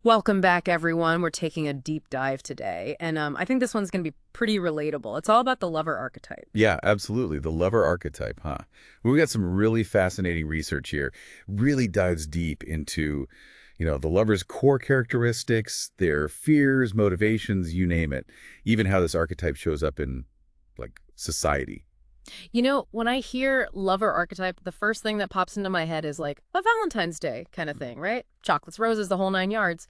Welcome back, everyone. We're taking a deep dive today, and I think this one's going to be pretty relatable. It's all about the lover archetype. Yeah, absolutely. The lover archetype, huh? We got some really fascinating research here. Really dives deep into, the lover's core characteristics, their fears, motivations, you name it. Even how this archetype shows up in, like, society. You know, when I hear lover archetype, the first thing that pops into my head is like a Valentine's Day kind of thing, right? Chocolates, roses, the whole nine yards.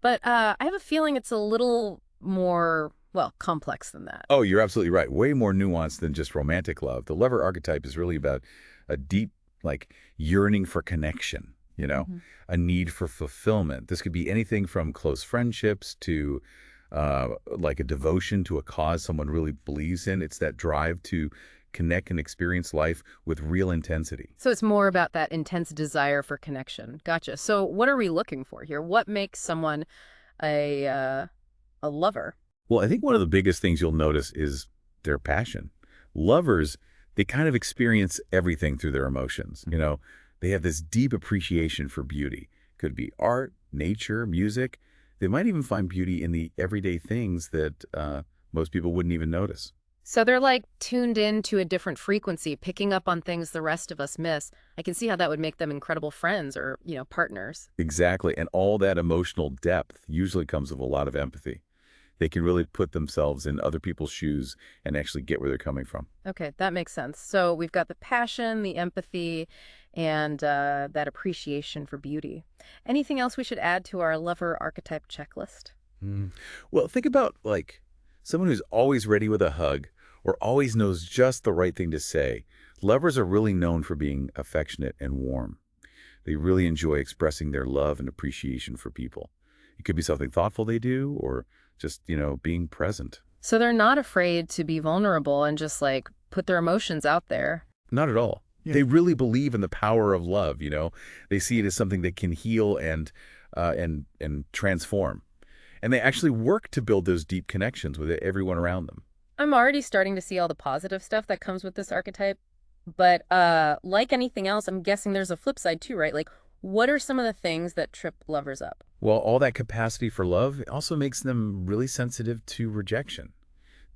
But I have a feeling it's a little more, well, complex than that. Oh, you're absolutely right. Way more nuanced than just romantic love. The lover archetype is really about a deep, like, yearning for connection, Hmm. a need for fulfillment. This could be anything from close friendships to like a devotion to a cause someone really believes in. It's that drive to connect and experience life with real intensity. So it's more about that intense desire for connection. Gotcha. So what are we looking for here? What makes someone a lover? Well, I think one of the biggest things you'll notice is their passion. Lovers, they kind of experience everything through their emotions. They have this deep appreciation for beauty. Could be art, nature, music. They might even find beauty in the everyday things that most people wouldn't even notice. So they're like tuned in to a different frequency, picking up on things the rest of us miss. I can see how that would make them incredible friends or, partners. Exactly. And all that emotional depth usually comes with a lot of empathy. They can really put themselves in other people's shoes and actually get where they're coming from. Okay, that makes sense. So we've got the passion, the empathy, and that appreciation for beauty. Anything else we should add to our lover archetype checklist? Mm. Well, think about like someone who's always ready with a hug or always knows just the right thing to say. Lovers are really known for being affectionate and warm. They really enjoy expressing their love and appreciation for people. It could be something thoughtful they do or just, being present. So they're not afraid to be vulnerable and just like put their emotions out there. Not at all. Yeah. They really believe in the power of love. They see it as something that can heal and transform. And they actually work to build those deep connections with everyone around them. I'm already starting to see all the positive stuff that comes with this archetype. But like anything else, I'm guessing there's a flip side too, right? Like, what are some of the things that trip lovers up? Well, all that capacity for love also makes them really sensitive to rejection.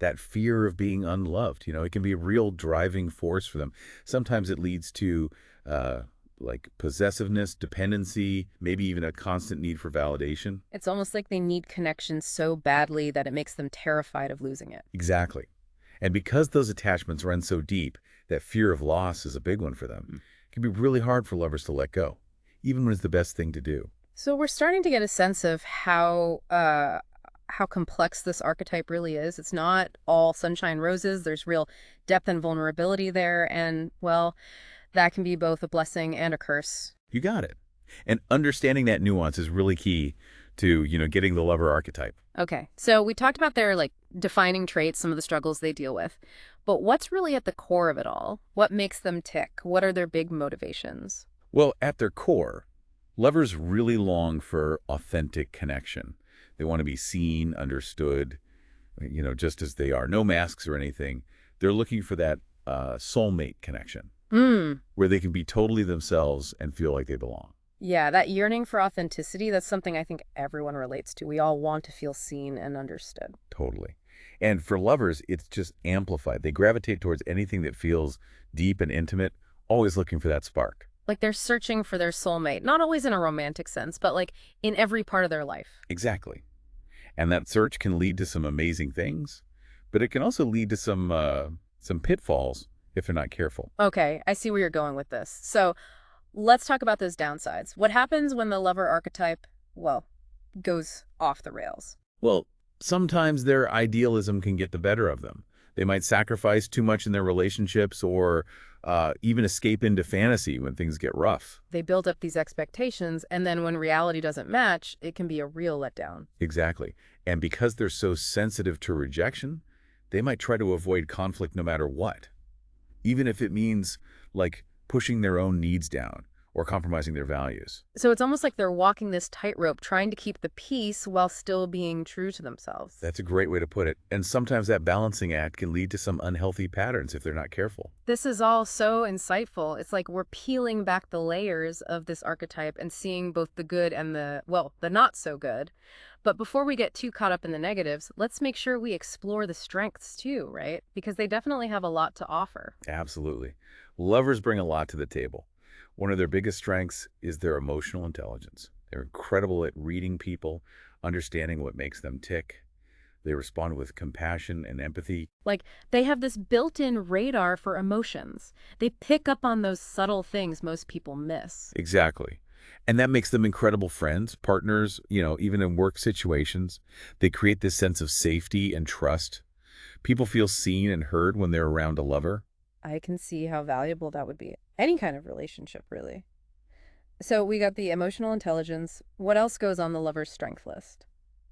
That fear of being unloved, it can be a real driving force for them. Sometimes it leads to uh, like possessiveness, dependency, maybe even a constant need for validation. It's almost like they need connection so badly that it makes them terrified of losing it. Exactly. And because those attachments run so deep, that fear of loss is a big one for them. It can be really hard for lovers to let go, even when it's the best thing to do. So we're starting to get a sense of how complex this archetype really is. It's not all sunshine and roses. There's real depth and vulnerability there, and well, that can be both a blessing and a curse. You got it. And understanding that nuance is really key to, getting the lover archetype. Okay, so we talked about their like defining traits, some of the struggles they deal with, but what's really at the core of it all? What makes them tick? What are their big motivations? Well, at their core, lovers really long for authentic connection. They want to be seen, understood, just as they are. No masks or anything. They're looking for that soulmate connection Hmm. where they can be totally themselves and feel like they belong. Yeah, that yearning for authenticity, that's something I think everyone relates to. We all want to feel seen and understood. Totally. And for lovers, it's just amplified. They gravitate towards anything that feels deep and intimate, always looking for that spark. Like they're searching for their soulmate, not always in a romantic sense, but like in every part of their life. Exactly. And that search can lead to some amazing things, but it can also lead to some pitfalls if they're not careful. Okay, I see where you're going with this. So let's talk about those downsides. What happens when the lover archetype, well, goes off the rails? Well, sometimes their idealism can get the better of them. They might sacrifice too much in their relationships or even escape into fantasy when things get rough. They build up these expectations, and then when reality doesn't match, it can be a real letdown. Exactly. And because they're so sensitive to rejection, they might try to avoid conflict no matter what, even if it means like pushing their own needs down or compromising their values. So it's almost like they're walking this tightrope, trying to keep the peace while still being true to themselves. That's a great way to put it. And sometimes that balancing act can lead to some unhealthy patterns if they're not careful. This is all so insightful. It's like we're peeling back the layers of this archetype and seeing both the good and the not so good. But before we get too caught up in the negatives, let's make sure we explore the strengths too, right? Because they definitely have a lot to offer. Absolutely. Lovers bring a lot to the table. One of their biggest strengths is their emotional intelligence. They're incredible at reading people, understanding what makes them tick. They respond with compassion and empathy. Like, they have this built-in radar for emotions. They pick up on those subtle things most people miss. Exactly. And that makes them incredible friends, partners, even in work situations. They create this sense of safety and trust. People feel seen and heard when they're around a lover. I can see how valuable that would be. Any kind of relationship, really. So we got the emotional intelligence. What else goes on the lover's strength list?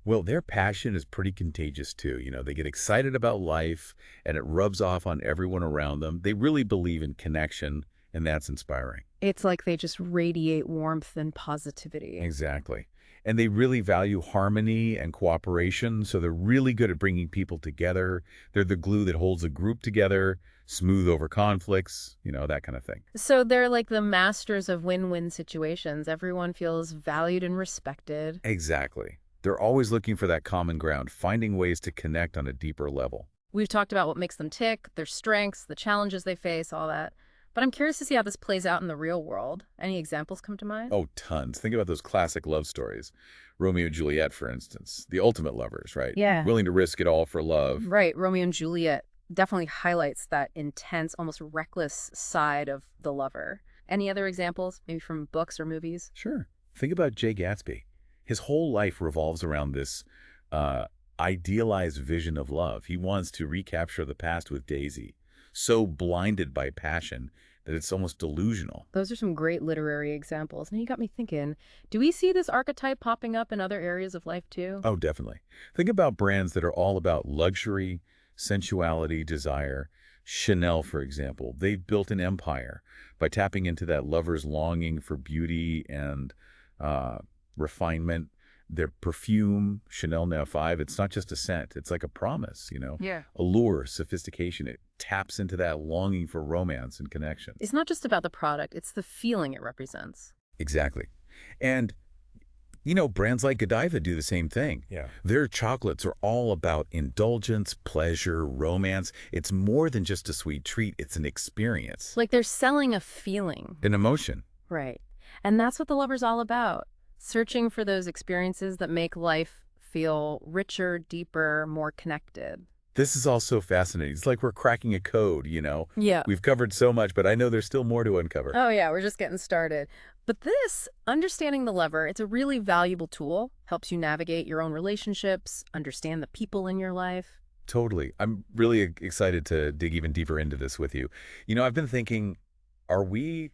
Well, their passion is pretty contagious too. They get excited about life and it rubs off on everyone around them. They really believe in connection, and that's inspiring. It's like they just radiate warmth and positivity. Exactly. And they really value harmony and cooperation, so they're really good at bringing people together. They're the glue that holds a group together, smooth over conflicts, that kind of thing. So they're like the masters of win-win situations. Everyone feels valued and respected. Exactly. They're always looking for that common ground, finding ways to connect on a deeper level. We've talked about what makes them tick, their strengths, the challenges they face, all that. But I'm curious to see how this plays out in the real world. Any examples come to mind? Oh, tons. Think about those classic love stories. Romeo and Juliet, for instance. The ultimate lovers, right? Yeah. Willing to risk it all for love. Right. Romeo and Juliet definitely highlights that intense, almost reckless side of the lover. Any other examples, maybe from books or movies? Sure. Think about Jay Gatsby. His whole life revolves around this idealized vision of love. He wants to recapture the past with Daisy, so blinded by passion that it's almost delusional. Those are some great literary examples. Now you got me thinking, do we see this archetype popping up in other areas of life too? Oh, definitely. Think about brands that are all about luxury, sensuality, desire. Chanel, for example, they've built an empire by tapping into that lover's longing for beauty and refinement. Their perfume, Chanel No. 5, it's not just a scent. It's like a promise, Yeah. Allure, sophistication. It taps into that longing for romance and connection. It's not just about the product, it's the feeling it represents. Exactly. And, brands like Godiva do the same thing. Yeah. Their chocolates are all about indulgence, pleasure, romance. It's more than just a sweet treat. It's an experience, Like they're selling a feeling. an emotion. Right. And that's what the lover's all about. Searching for those experiences that make life feel richer, deeper, more connected. This is all so fascinating. It's like we're cracking a code, Yeah. We've covered so much, but I know there's still more to uncover. Oh, yeah, we're just getting started. But this, understanding the lover, it's a really valuable tool. Helps you navigate your own relationships, understand the people in your life. Totally. I'm really excited to dig even deeper into this with you. I've been thinking, are we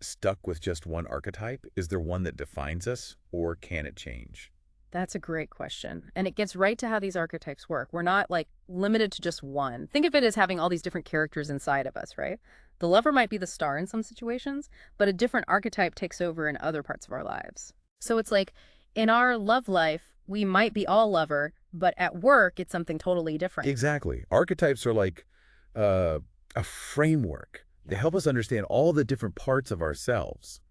stuck with just one archetype? Is there one that defines us, or can it change? That's a great question. And it gets right to how these archetypes work. We're not limited to just one. Think of it as having all these different characters inside of us, right? The lover might be the star in some situations, but a different archetype takes over in other parts of our lives. So it's like in our love life, we might be all lover, but at work, it's something totally different. Exactly. Archetypes are like a framework. They help us understand all the different parts of ourselves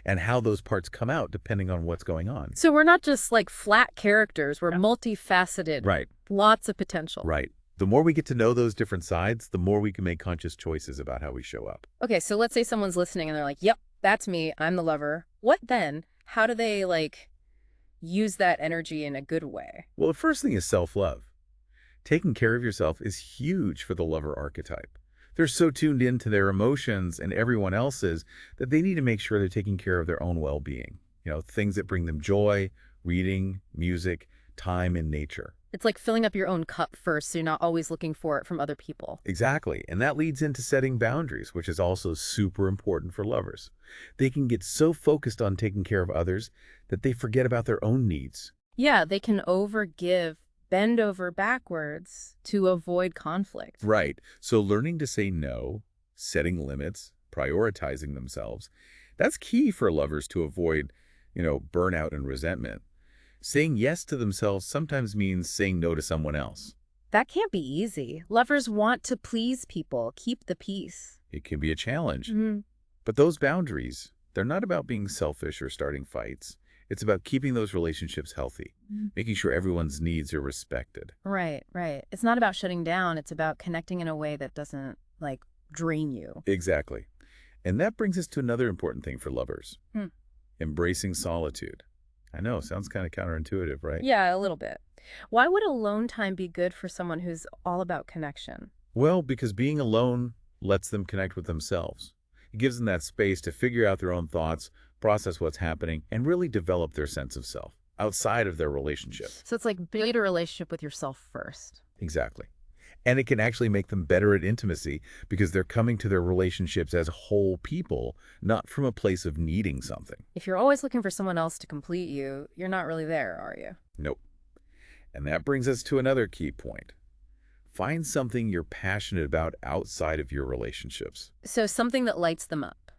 and how those parts come out depending on what's going on. So we're not just flat characters. We're multifaceted. Right. Lots of potential. Right. The more we get to know those different sides, the more we can make conscious choices about how we show up. Okay, so let's say someone's listening and they're like, yep, that's me. I'm the lover. What then? How do they use that energy in a good way? Well, the first thing is self-love. Taking care of yourself is huge for the lover archetype. They're so tuned into their emotions and everyone else's that they need to make sure they're taking care of their own well-being. Things that bring them joy, reading, music, time in nature. It's like filling up your own cup first so you're not always looking for it from other people. Exactly. And that leads into setting boundaries, which is also super important for lovers. They can get so focused on taking care of others that they forget about their own needs. Yeah, they can overgive, bend over backwards to avoid conflict. Right. So learning to say no, setting limits, prioritizing themselves, That's key for lovers to avoid, burnout and resentment. Saying yes to themselves sometimes means saying no to someone else. That can't be easy. Lovers want to please people, keep the peace. It can be a challenge. Hmm. But those boundaries, they're not about being selfish or starting fights. It's about keeping those relationships healthy, making sure everyone's needs are respected. Right, right. It's not about shutting down. It's about connecting in a way that doesn't, like, drain you. Exactly. And that brings us to another important thing for lovers, Hmm. embracing solitude. I know, sounds kind of counterintuitive, right? Yeah, a little bit. Why would alone time be good for someone who's all about connection? Well, because being alone lets them connect with themselves. It gives them that space to figure out their own thoughts, process what's happening, and really develop their sense of self outside of their relationship. So it's like build a relationship with yourself first. Exactly. And it can actually make them better at intimacy because they're coming to their relationships as whole people, not from a place of needing something. If you're always looking for someone else to complete you, you're not really there, are you? Nope. And that brings us to another key point. Find something you're passionate about outside of your relationships. So something that lights them up,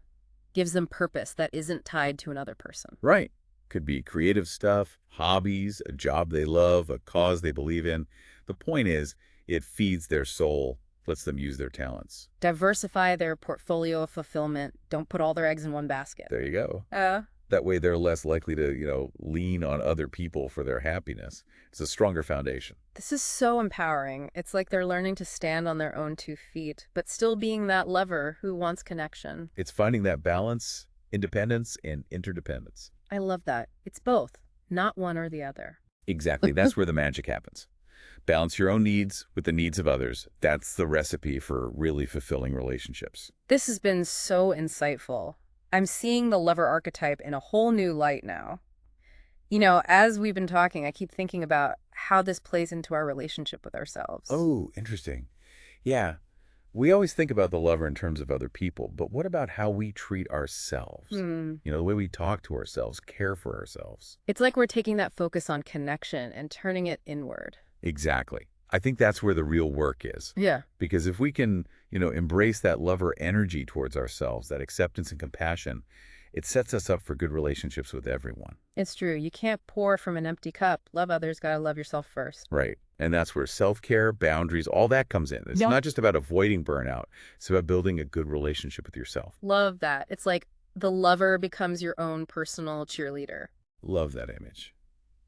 gives them purpose that isn't tied to another person. Right. Could be creative stuff, hobbies, a job they love, a cause they believe in. The point is, it feeds their soul, lets them use their talents. Diversify their portfolio of fulfillment. Don't put all their eggs in one basket. There you go. Uh, That way they're less likely to, lean on other people for their happiness. It's a stronger foundation. this is so empowering. It's like they're learning to stand on their own 2 feet, but still being that lover who wants connection. It's finding that balance, independence, and interdependence. I love that. It's both, not one or the other. Exactly. That's where the magic happens. Balance your own needs with the needs of others. That's the recipe for really fulfilling relationships. This has been so insightful. I'm seeing the lover archetype in a whole new light now. As we've been talking, I keep thinking about how this plays into our relationship with ourselves. Oh, interesting. Yeah, we always think about the lover in terms of other people, but what about how we treat ourselves? Hmm. The way we talk to ourselves, care for ourselves. It's like we're taking that focus on connection and turning it inward. Exactly. I think that's where the real work is. Yeah. Because if we can, embrace that lover energy towards ourselves, that acceptance and compassion, it sets us up for good relationships with everyone. It's true. You can't pour from an empty cup. Love others, gotta love yourself first. Right. And that's where self-care, boundaries, all that comes in. It's Yeah. not just about avoiding burnout. It's about building a good relationship with yourself. Love that. It's like the lover becomes your own personal cheerleader. Love that image.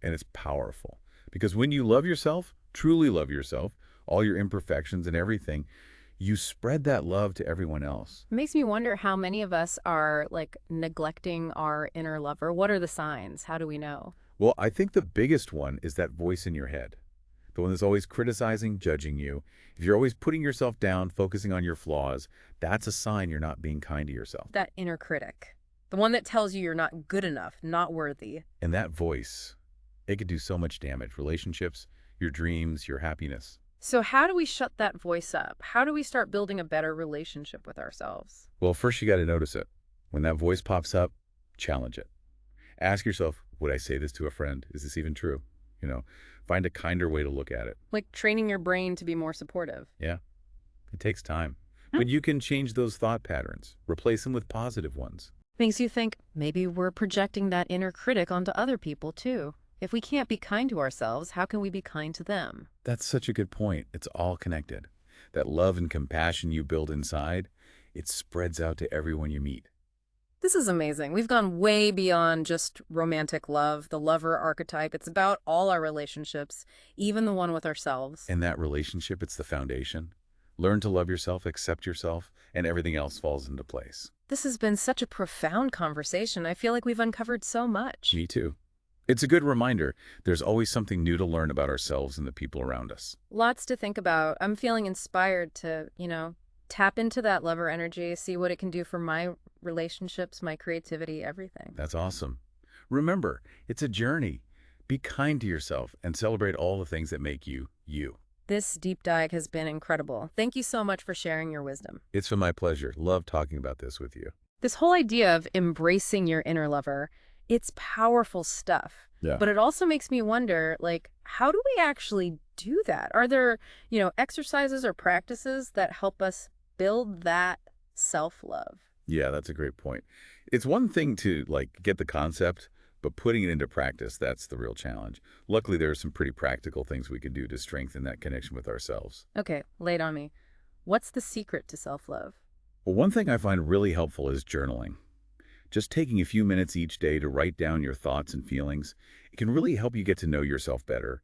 And it's powerful. Because when you love yourself, truly love yourself, all your imperfections and everything, you spread that love to everyone else. It makes me wonder how many of us are like neglecting our inner lover. What are the signs? How do we know? Well, I think the biggest one is that voice in your head. The one that's always criticizing, judging you. If you're always putting yourself down, focusing on your flaws, that's a sign you're not being kind to yourself. That inner critic. The one that tells you you're not good enough, not worthy. And that voice, it could do so much damage. Relationships, your dreams, your happiness. So how do we shut that voice up? How do we start building a better relationship with ourselves? Well, first you got to notice it. When that voice pops up, challenge it. Ask yourself, would I say this to a friend? Is this even true? Find a kinder way to look at it. Like training your brain to be more supportive. Yeah, it takes time. But you can change those thought patterns, replace them with positive ones. Makes you think maybe we're projecting that inner critic onto other people too. If we can't be kind to ourselves, how can we be kind to them? That's such a good point. It's all connected. That love and compassion you build inside, it spreads out to everyone you meet. This is amazing. We've gone way beyond just romantic love, the lover archetype. It's about all our relationships, even the one with ourselves. In that relationship, it's the foundation. Learn to love yourself, accept yourself, and everything else falls into place. This has been such a profound conversation. I feel like we've uncovered so much. Me too. It's a good reminder. There's always something new to learn about ourselves and the people around us. Lots to think about. I'm feeling inspired to, tap into that lover energy, see what it can do for my relationships, my creativity, everything. That's awesome. Remember, it's a journey. Be kind to yourself and celebrate all the things that make you, you. This deep dive has been incredible. Thank you so much for sharing your wisdom. It's been my pleasure. Love talking about this with you. This whole idea of embracing your inner lover, it's powerful stuff. Yeah. But it also makes me wonder, how do we actually do that? Are there, exercises or practices that help us build that self-love? Yeah, that's a great point. It's one thing to, like, get the concept, but putting it into practice, that's the real challenge. Luckily, there are some pretty practical things we can do to strengthen that connection with ourselves. Okay, lay it on me. What's the secret to self-love? Well, one thing I find really helpful is journaling. Just taking a few minutes each day to write down your thoughts and feelings, it can really help you get to know yourself better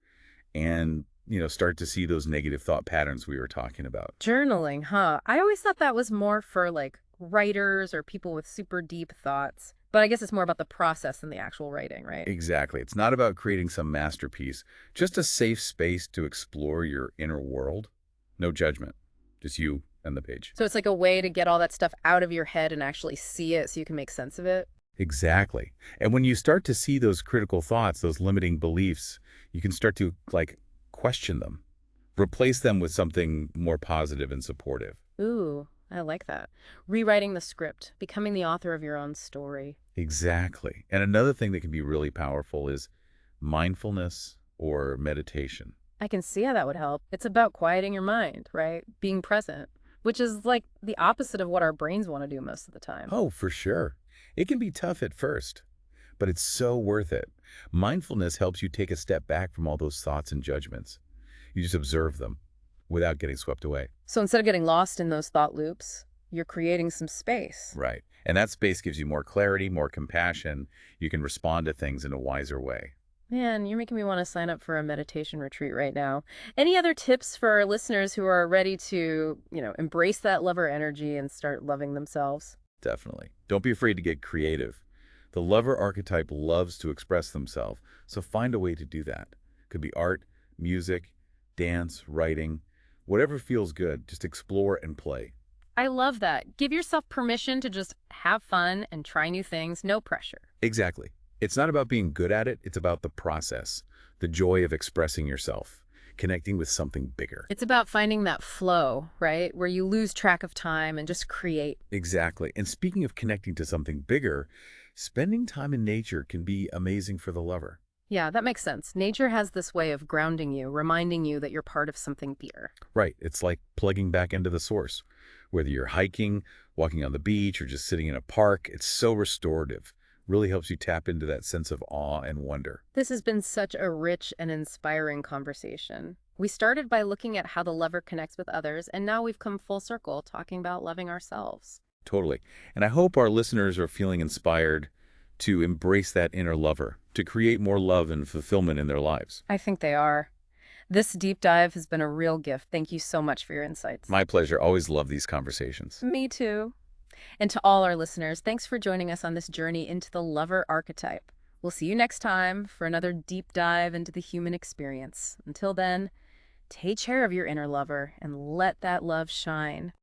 and, start to see those negative thought patterns we were talking about. Journaling, huh? I always thought that was more for like writers or people with super deep thoughts. But I guess it's more about the process than the actual writing, right? Exactly. It's not about creating some masterpiece, just a safe space to explore your inner world. No judgment, just you and the page. So it's like a way to get all that stuff out of your head and actually see it so you can make sense of it. Exactly. And when you start to see those critical thoughts, those limiting beliefs, you can start to, like, question them, replace them with something more positive and supportive. Ooh, I like that. Rewriting the script, becoming the author of your own story. Exactly. And another thing that can be really powerful is mindfulness or meditation. I can see how that would help. It's about quieting your mind, right? Being present, which is like the opposite of what our brains want to do most of the time. Oh, for sure. It can be tough at first, but it's so worth it. Mindfulness helps you take a step back from all those thoughts and judgments. You just observe them without getting swept away. So instead of getting lost in those thought loops, you're creating some space. Right. And that space gives you more clarity, more compassion. You can respond to things in a wiser way. Man, you're making me want to sign up for a meditation retreat right now. Any other tips for our listeners who are ready to, embrace that lover energy and start loving themselves? Definitely. Don't be afraid to get creative. The lover archetype loves to express themselves, so find a way to do that. Could be art, music, dance, writing, whatever feels good. Just explore and play. I love that. Give yourself permission to just have fun and try new things, no pressure. Exactly. It's not about being good at it. It's about the process, the joy of expressing yourself, connecting with something bigger. It's about finding that flow, right? Where you lose track of time and just create. Exactly. And speaking of connecting to something bigger, spending time in nature can be amazing for the lover. Yeah, that makes sense. Nature has this way of grounding you, reminding you that you're part of something bigger. Right. It's like plugging back into the source. Whether you're hiking, walking on the beach, or just sitting in a park, it's so restorative. Really helps you tap into that sense of awe and wonder. This has been such a rich and inspiring conversation. We started by looking at how the lover connects with others, and now we've come full circle talking about loving ourselves. Totally. And I hope our listeners are feeling inspired to embrace that inner lover, to create more love and fulfillment in their lives. I think they are. This deep dive has been a real gift. Thank you so much for your insights. My pleasure. Always love these conversations. Me too. And to all our listeners, thanks for joining us on this journey into the lover archetype. We'll see you next time for another deep dive into the human experience. Until then, take care of your inner lover and let that love shine.